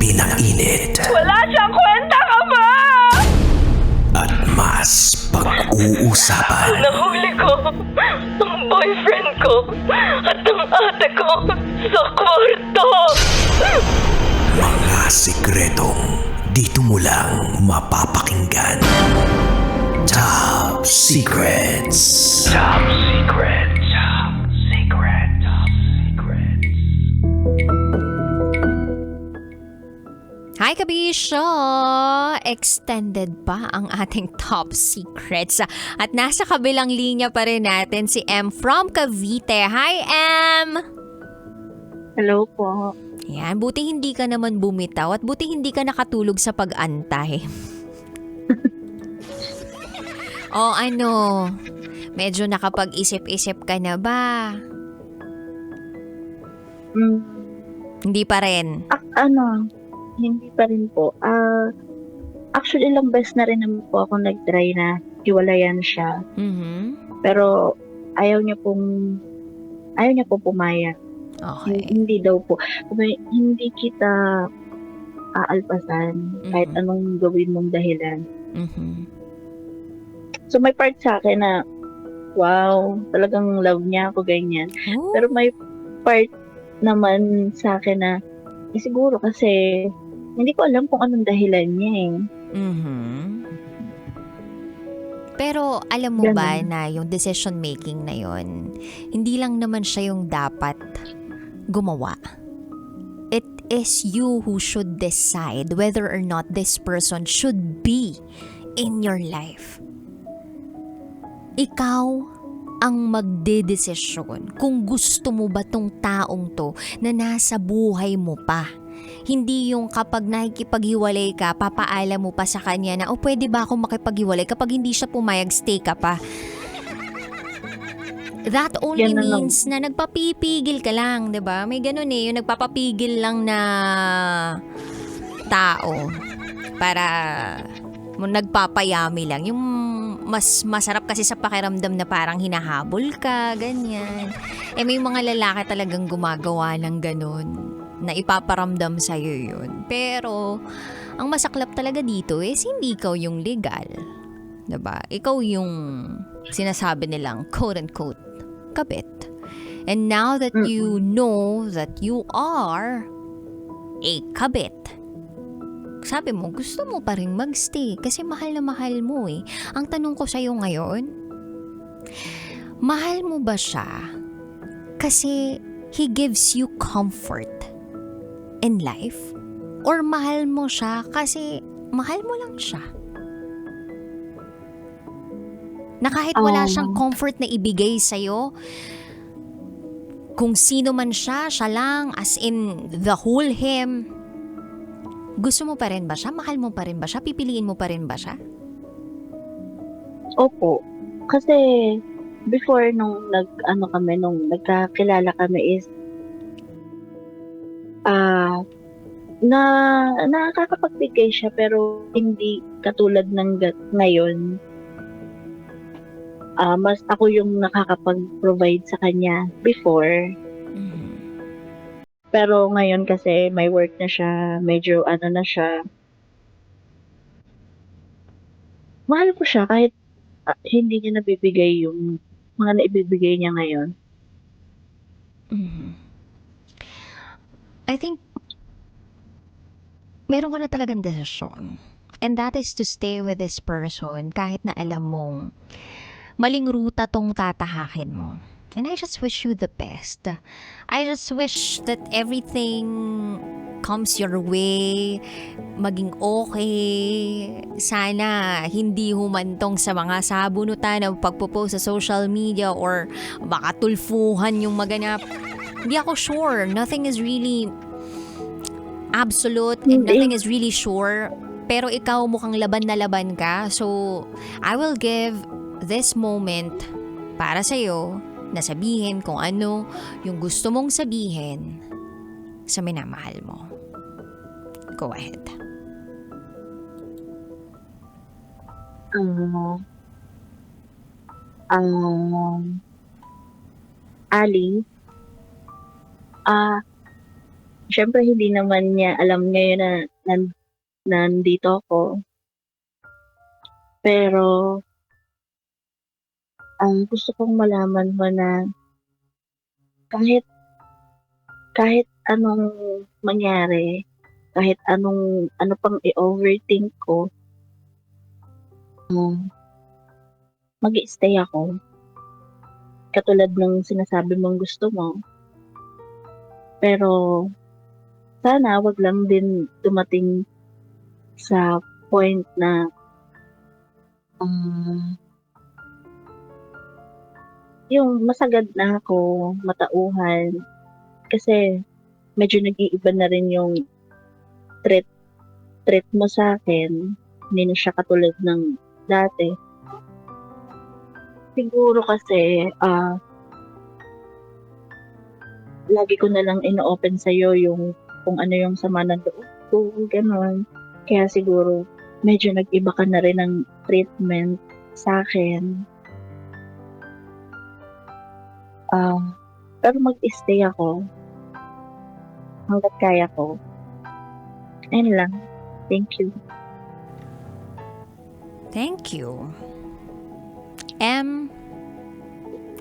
pinainit Wala siyang kwenta ka ba? at mas pag-uusapan. Nahuli ko ang boyfriend ko at ang ate ko sa kwarto. Mga sikretong dito mo lang mapapakinggan. Top Secrets. Top Secrets. Top Secrets. Top Secrets. Hi kabisyo! Extended pa ang ating top secrets. At nasa kabilang linya pa rin natin si M from Cavite. Hi M! Hello po. Yan, buti hindi ka naman bumitaw at buti hindi ka nakatulog sa pag-antay. O ano, medyo nakapag-isip-isip ka na ba? Mm, Hindi pa rin. hindi pa rin po. Actually, ilang beses na rin naman po ako nag-try na hiwalayan siya. Mhm. Pero ayaw niya pong pumayag. Okay. Hindi daw po. Sabi, hindi kita aalpasan kahit Mhm. anong gawin mong dahilan. Mhm. So may part sa akin na, wow, talagang love niya ako, ganyan. Oh. Pero may part naman sa akin na, siguro kasi hindi ko alam kung anong dahilan niya eh. Mhm. Pero alam mo Ganun. ba na yung decision making na yon, hindi lang naman siya yung dapat gumawa. It is you who should decide whether or not this person should be in your life. Ikaw ang magdedesisyon kung gusto mo ba tong taong to na nasa buhay mo pa. Hindi yung kapag nakikipaghiwalay ka, papaalam mo pa sa kanya na, o pwede ba akong makipaghiwalay? Kapag hindi siya pumayag, stay ka pa. That only Yan na lang. means na nagpapipigil ka lang, 'di ba? May ganun eh, yung nagpapapigil lang na tao para nagpapayami lang. Yung mas masarap kasi sa pakiramdam na parang hinahabol ka, ganyan. Eh may mga lalaki talagang gumagawa ng ganun na ipaparamdam sa'yo yun. Pero ang masaklap talaga dito is hindi ikaw yung legal. 'Di ba? Ikaw yung sinasabi nilang quote-unquote kabit. And now that you know that you are a kabit, sabi mo, gusto mo pa rin magstay kasi mahal na mahal mo eh. Ang tanong ko sa'yo ngayon, mahal mo ba siya kasi he gives you comfort in life? Or mahal mo siya kasi mahal mo lang siya? Na kahit wala siyang comfort na ibigay sa'yo, kung sino man siya, siya lang, as in the whole him, gusto mo pa rin ba siya? Mahal mo pa rin ba siya? Pipiliin mo pa rin ba siya? Opo. Kasi before nung nung nagkakilala kami is na nakakapagbigay siya pero hindi katulad ng ngayon. Mas ako yung nakakapag-provide sa kanya before. Pero ngayon kasi may work na siya, medyo na siya. Mahal ko siya kahit hindi niya nabibigay yung mga naibibigay niya ngayon. I think meron ka na talagang desisyon. And that is to stay with this person kahit na alam mong maling ruta tong tatahakin mo. And I just wish you the best. I just wish that everything comes your way, maging okay. Sana hindi humantong sa mga sabunutan ng pagpo-post sa social media or baka tulfuhan yung maganap. Hindi ako sure. Nothing is really absolute and nothing is really sure. Pero ikaw mukhang laban na laban ka. So, I will give this moment para sa'yo na sabihin kung ano yung gusto mong sabihin sa minamahal mo. Go ahead. Ali, Siyempre hindi naman niya alam ngayon na nandito ako. Pero ang gusto kong malaman mo na kahit kahit anong mangyari, kahit ano pang i-overthink ko, mag-i-stay ako. Katulad ng sinasabi mong gusto mo. Pero sana wag lang din dumating sa point na yung masagad na ako, matauhan. Kasi medyo nag-iiba na rin yung treat treat mo sa akin. Hindi na siya katulad ng dati. Siguro kasi, lagi ko na lang ino-open sa'yo yung kung ano yung sama ng loob ko, gano'n. Kaya siguro, medyo nag-iba ka na rin ng treatment sa akin. Pero mag-stay ako hanggat kaya ko. Ayun lang. Thank you. Thank you.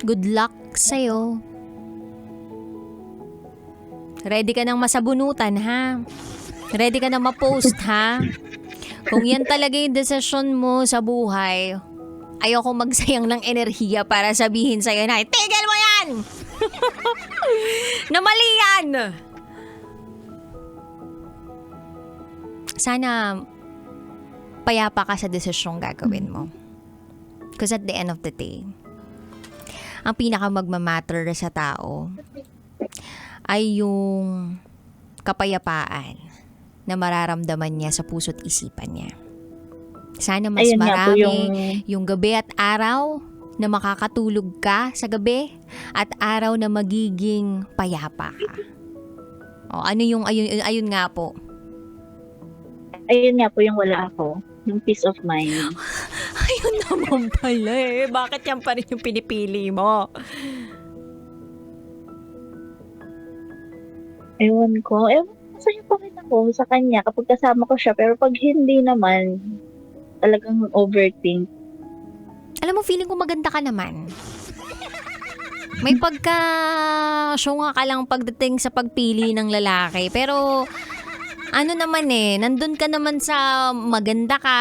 Good luck sa'yo. Ready ka nang masabunutan, ha? Ready ka nang ma-post, ha? Kung yan talaga yung desisyon mo sa buhay, ayoko magsayang ng enerhiya para sabihin sa'yo na, tigil mo yan! Na mali yan! Sana payapa ka sa desisyong gagawin mo. Because at the end of the day, ang pinaka magmamatter sa tao ay yung kapayapaan na mararamdaman niya sa puso't isipan niya. Sana mas Ayun nga po marami yung gabi at araw na makakatulog ka sa gabi at araw na magiging payapa ka. O, ano yung ayun nga po? Ayun nga po yung wala ako. Yung peace of mind. Ayun naman pala eh. Bakit yan pa rin yung pinipili mo? Ewan ko. Masaya pa rin ako sa kanya kapag kasama ko siya. Pero pag hindi naman, talagang overthink. Alam mo, feeling ko maganda ka naman. May pagka-syunga ka lang pagdating sa pagpili ng lalaki. Pero ano naman nandun ka naman sa maganda ka,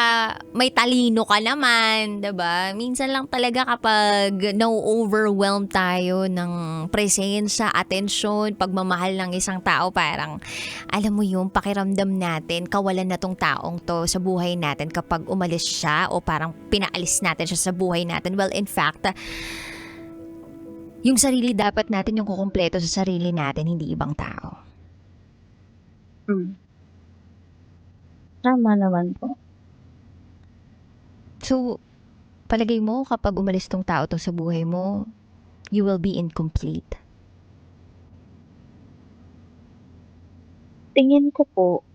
may talino ka naman, 'di ba? Minsan lang talaga kapag na-overwhelm tayo ng presensya, atensyon, pagmamahal ng isang tao, parang alam mo yung pakiramdam natin, kawalan na tong taong to sa buhay natin kapag umalis siya o parang pinaalis natin siya sa buhay natin. Well, in fact, yung sarili dapat natin yung kukumpleto sa sarili natin, hindi ibang tao. Tama naman po. So, palagay mo kapag umalis tong tao to sa buhay mo, you will be incomplete. Tingin ko po.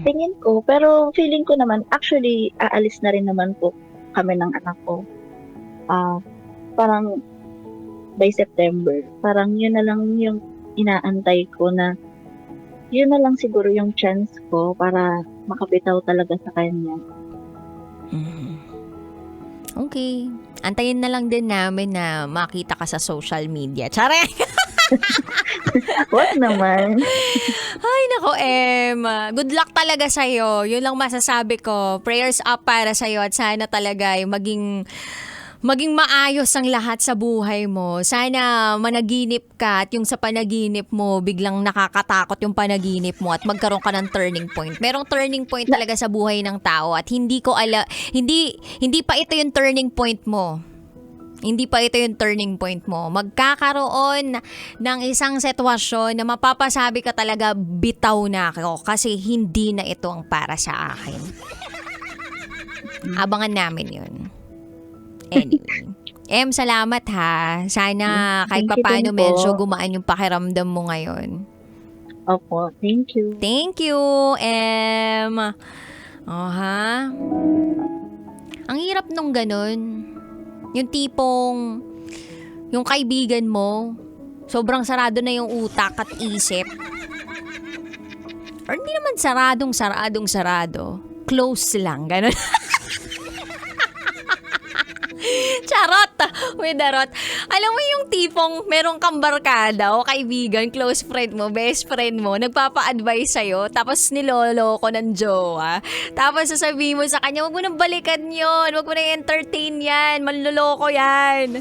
Tingin ko. Pero feeling ko naman, actually, aalis na rin naman po kami ng anak ko. Parang by September. Parang yun na lang yung inaantay ko na yun na lang siguro yung chance ko para makabitaw talaga sa kanya. Okay. Antayin na lang din namin na makita ka sa social media. Tsare! What naman? Ay, nako, good luck talaga sa'yo. Yun lang masasabi ko. Prayers up para sa'yo at sana talaga ay maging maayos ang lahat sa buhay mo. Sana managinip ka at yung sa panaginip mo, biglang nakakatakot yung panaginip mo at magkaroon ka ng turning point. Merong turning point talaga sa buhay ng tao at hindi pa ito yung turning point mo. Hindi pa ito yung turning point mo. Magkakaroon ng isang sitwasyon na mapapasabi ka talaga, bitaw na ako kasi hindi na ito ang para sa akin. Abangan namin yun. Anyway. Salamat ha. Sana kahit Thank you papaano din po. medyo gumaan yung pakiramdam mo ngayon. Opo, thank you. Thank you, ha? Ang hirap nung ganun. Yung tipong, yung kaibigan mo, sobrang sarado na yung utak at isip. Or hindi naman sarado. Close lang, ganun. Charot! With darot. Alam mo yung tipong merong kang barkada o kaibigan, close friend mo, best friend mo, nagpapa-advise sa'yo, tapos nilolo ko ng jowa. Tapos sasabihin mo sa kanya, wag mo nang balikan yun, wag mo nang entertain yan, manloloko yan.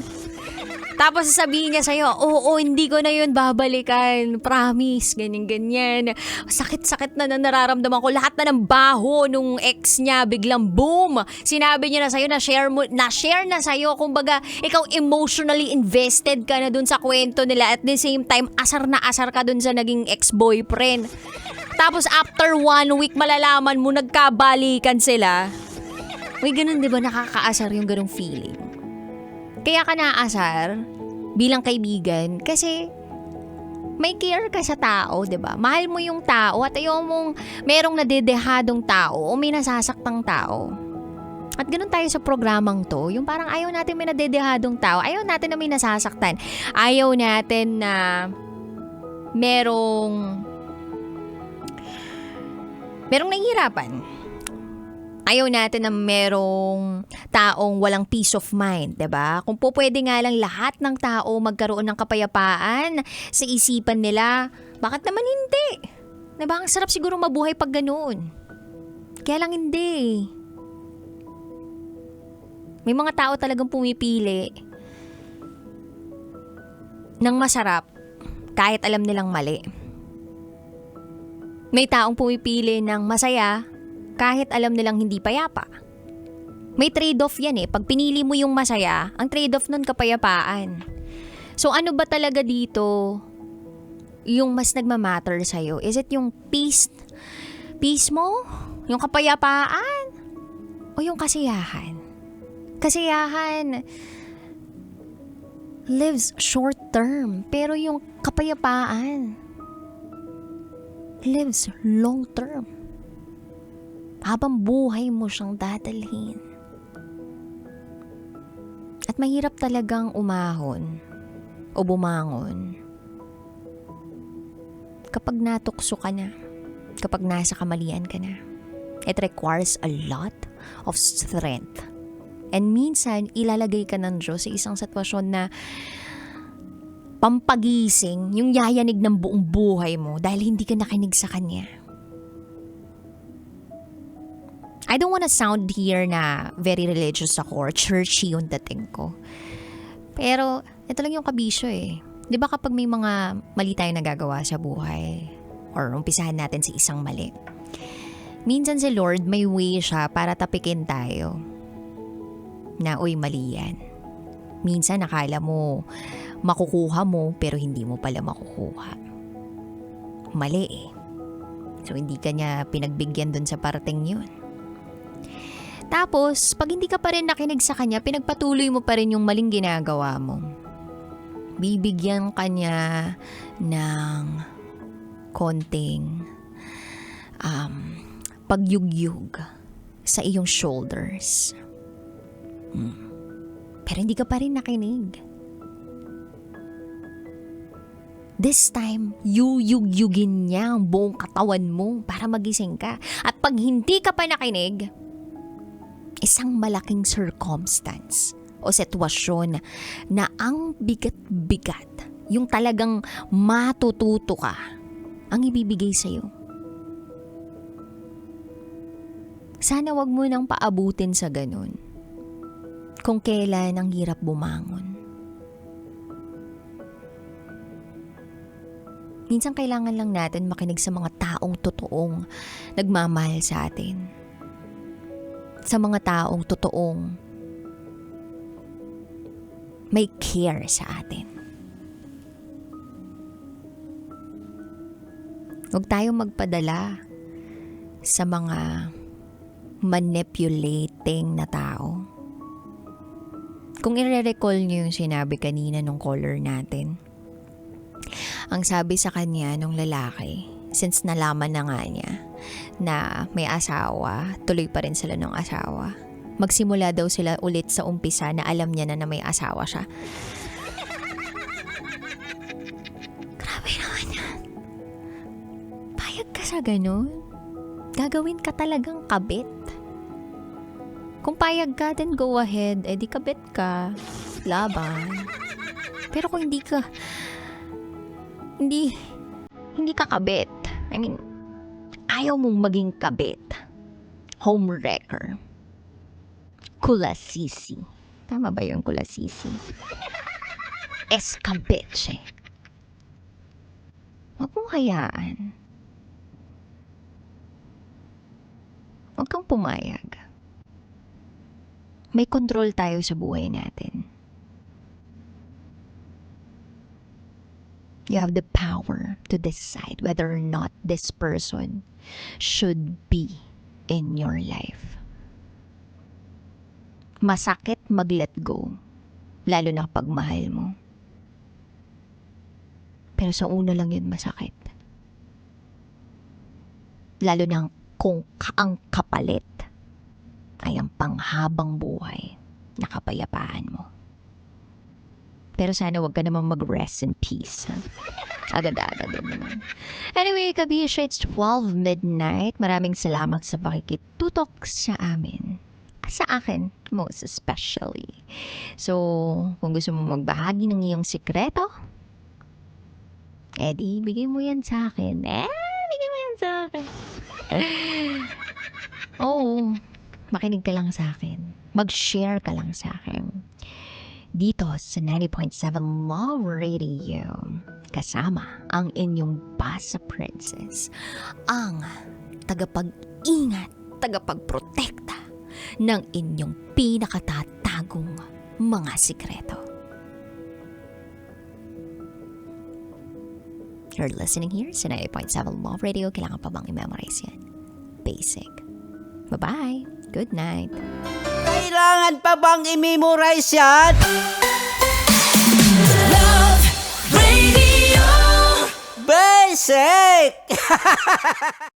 Tapos sasabihin niya sa'yo, oo, hindi ko na yun babalikan. Promise, ganyan. Sakit-sakit na nararamdaman ko. Lahat na ng baho nung ex niya, biglang boom! Sinabi niya na sa'yo, na-share na sa'yo. Kumbaga, ikaw emotionally invested ka na dun sa kwento nila. At the same time, asar na asar ka dun sa naging ex-boyfriend. Tapos after 1 week, malalaman mo, nagkabalikan sila. Uy, ganun diba nakakaasar yung ganung feeling? Kaya ka naasar bilang kaibigan kasi may care ka sa tao, 'di ba? Mahal mo yung tao at ayaw mong merong nadedehadong tao o may nasasaktang tao. At ganun tayo sa programang to, yung parang ayaw natin may nadedehadong tao, ayaw natin na may nasasaktan, ayaw natin na merong nahihirapan. Ayaw natin na merong taong walang peace of mind, 'di ba? Kung po pwede nga lang lahat ng tao magkaroon ng kapayapaan sa isipan nila, bakit naman hindi? 'Di ba? Ang sarap siguro mabuhay pag ganoon. Kaya lang hindi. May mga tao talagang pumipili ng masarap kahit alam nilang mali. May taong pumipili ng masaya kahit alam nilang hindi payapa. May trade-off yan eh. Pag pinili mo yung masaya, ang trade-off nun kapayapaan. So ano ba talaga dito yung mas nagmamatter sa'yo? Is it yung peace mo? Yung kapayapaan? O yung kasiyahan? Kasiyahan lives short term, pero yung kapayapaan lives long term. Habang buhay mo siyang dadalhin. At mahirap talagang umahon o bumangon kapag natukso ka na, kapag nasa kamalian ka na. It requires a lot of strength. And minsan, ilalagay ka ng Diyos sa isang sitwasyon na pampagising, yung yayanig ng buong buhay mo dahil hindi ka nakinig sa Kanya. I don't wanna sound here na very religious ako or churchy yung dating ko. Pero, ito lang yung kabisyo eh. Di ba kapag may mga mali tayong nagagawa sa buhay or umpisahan natin sa isang mali, minsan si Lord may way siya para tapikin tayo na, uy, mali yan. Minsan nakala mo makukuha mo pero hindi mo pala makukuha. Mali eh. So, hindi ka niya pinagbigyan dun sa parting yun. Tapos, pag hindi ka pa rin nakinig sa Kanya, pinagpatuloy mo pa rin yung maling ginagawa mo. Bibigyan ka niya ng konting pagyugyug sa iyong shoulders. Pero hindi ka pa rin nakinig. This time, yuyugyugin niya ang buong katawan mo para magising ka. At pag hindi ka pa nakinig, isang malaking circumstance o sitwasyon na ang bigat-bigat, yung talagang matututo ka, ang ibibigay sa'yo. Sana wag mo nang paabutin sa ganun. Kung kailan ang hirap bumangon. Minsan kailangan lang natin makinig sa mga taong totoong nagmamahal sa atin. Sa mga taong totoong may care sa atin. Huwag tayong magpadala sa mga manipulating na tao. Kung i-recall niyo yung sinabi kanina nung caller natin, ang sabi sa kanya nung lalaki, since nalaman na nga niya na may asawa, tuloy pa rin sila ng asawa. Magsimula daw sila ulit sa umpisa na alam niya na may asawa siya. Grabe naman yan. Payag ka sa ganun. Gagawin ka talagang kabit. Kung payag ka, then go ahead. Eh di kabit ka. Laban. Pero kung hindi ka kabit. I mean, ayaw mong maging kabit. Homewrecker. Kulasisi. Tama ba yung kulasisi? Escabeche. Huwag mong hayaan. Huwag kang pumayag. May control tayo sa buhay natin. You have the power to decide whether or not this person should be in your life. Masakit mag-let go, lalo na kapag mahal mo. Pero sa una lang yun masakit. Lalo na kung ang kapalit ay ang panghabang buhay na kapayapaan mo. Pero sana wag ka naman mag-rest in peace. Agad-agad din naman. Anyway, Kabisha, it's 12 midnight. Maraming salamat sa pakikitutok sa amin. Sa akin, most especially. So, kung gusto mo magbahagi ng iyong sikreto, di, bigay mo yan sa akin. Bigay mo yan sa akin. Oo, makinig ka lang sa akin. Mag-share ka lang sa akin. Dito sa 90.7 Love Radio, kasama ang inyong Basa Princess, ang tagapag-ingat, tagapagprotekta ng inyong pinakatatagong mga sikreto. You're listening here sa 90.7 Love Radio. Kailangan pa bang i-memorize yan? Basic. Bye-bye. Good night. Kailangan pa bang i-memorize yan? Love Radio. Basic!